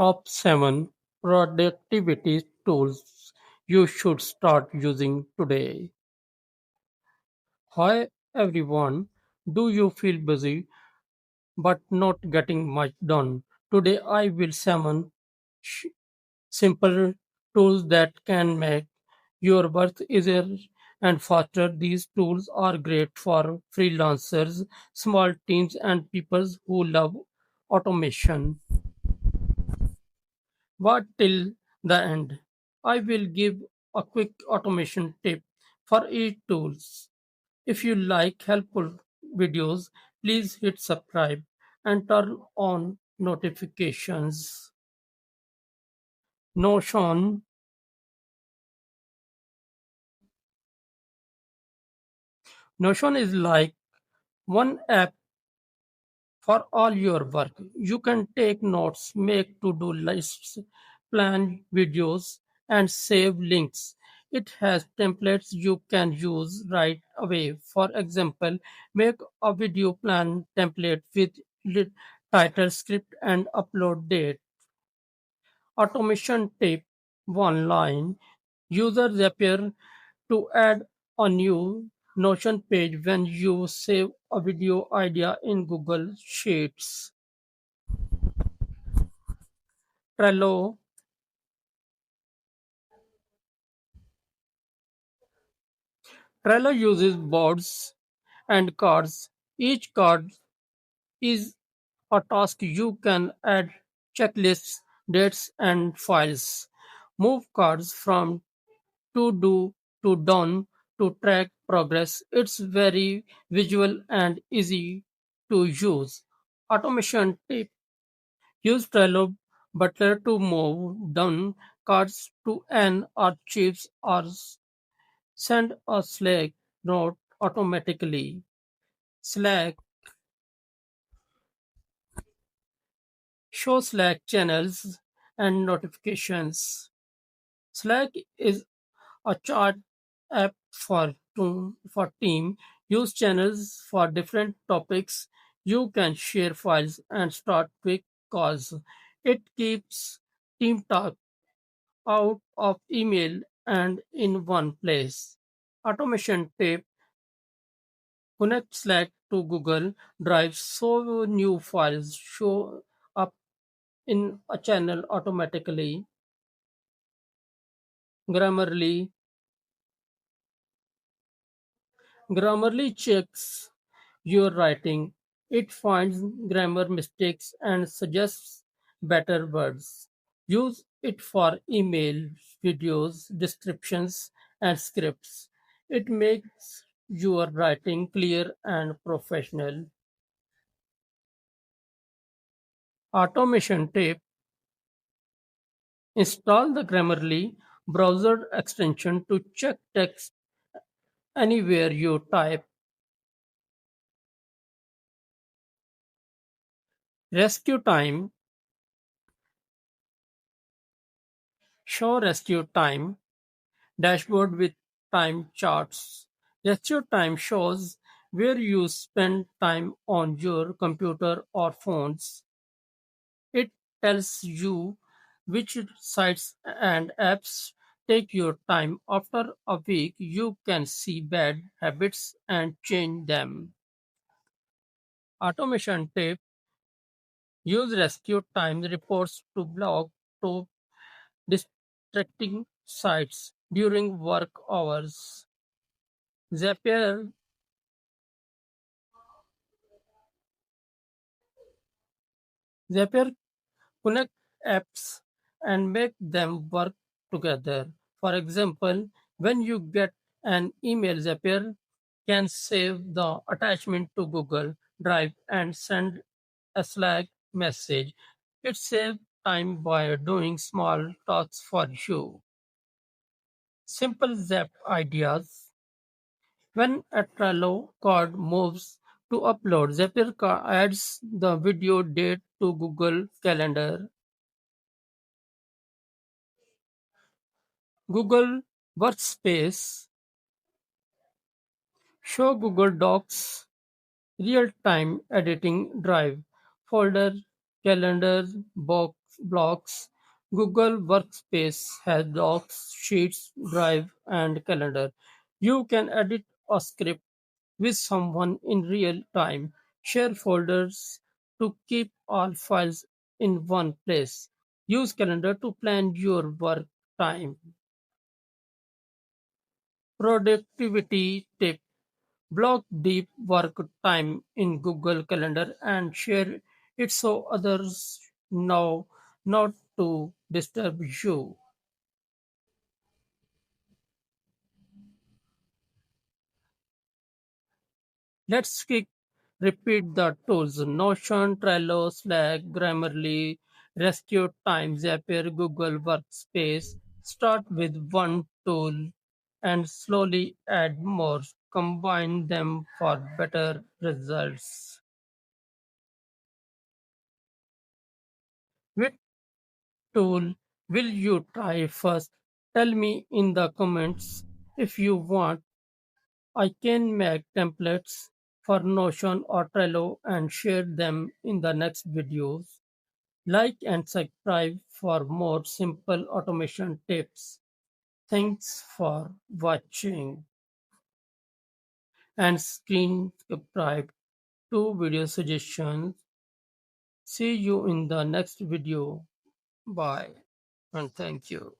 Top 7 productivity tools you should start using today. Hi everyone, do you feel busy but not getting much done? Today I will summon sh- simple tools that can make your work easier and faster. These tools are great for freelancers, small teams, and people who love automation. But till the end, I will give a quick automation tip for each tools. If you like helpful videos, please hit subscribe and turn on notifications. Notion Notion is like one app for all your work. You can take notes, make to-do lists, plan videos, and save links. It has templates you can use right away. For example, make a video plan template with title, script, and upload date. Automation tip: one line. User Zapier to add a new Notion page when you save a video idea in Google Sheets. Trello. Trello uses boards and cards. Each card is a task. You can add checklists, dates, and files. Move cards from to do to done to track progress. It's very visual and easy to use. Automation tip: use Trello Butler to move done cards to an archives or send a Slack note automatically. Slack show Slack channels and notifications. Slack is a chat app for team. Use channels for different topics. You can share files and start quick calls. It keeps team talk out of email and in one place. Automation tip: connect Slack to Google Drive so new files show up in a channel automatically. Grammarly Grammarly checks your writing. It finds grammar mistakes and suggests better words. Use it for emails, videos, descriptions, and scripts. It makes your writing clear and professional. Automation tip: install the Grammarly browser extension to check text anywhere you type. RescueTime show RescueTime dashboard with time charts. Gesture time shows where you spend time on your computer or phones. It tells you which sites and apps take your time. After a week, you can see bad habits and change them. Automation tip: use rescue time reports to block to distracting sites during work hours. Zapier Zapier connect apps and make them work together. For example, when you get an email, Zapier can save the attachment to Google Drive and send a Slack message. It saves time by doing small tasks for you. Simple Zap ideas. When a Trello card moves to upload, Zapier adds the video date to Google Calendar. Google Workspace show Google Docs real-time editing drive, folder, calendars, box, blocks. Google Workspace has docs, sheets, drive, and calendar. You can edit a script with someone in real time. Share folders to keep all files in one place. Use calendar to plan your work time. Productivity tip: block deep work time in Google Calendar and share it so others know not to disturb you. Let's repeat the tools: Notion, Trello, Slack, Grammarly, RescueTime, Zapier, Google Workspace. Start with one tool and slowly add more. Combine them for better results. Which tool will you try first? Tell me in the comments. If you want, I can make templates for Notion or Trello and share them in the next videos. Like and subscribe for more simple automation tips. Thanks for watching and screen subscribe to video suggestions. See you in the next video. Bye and thank you.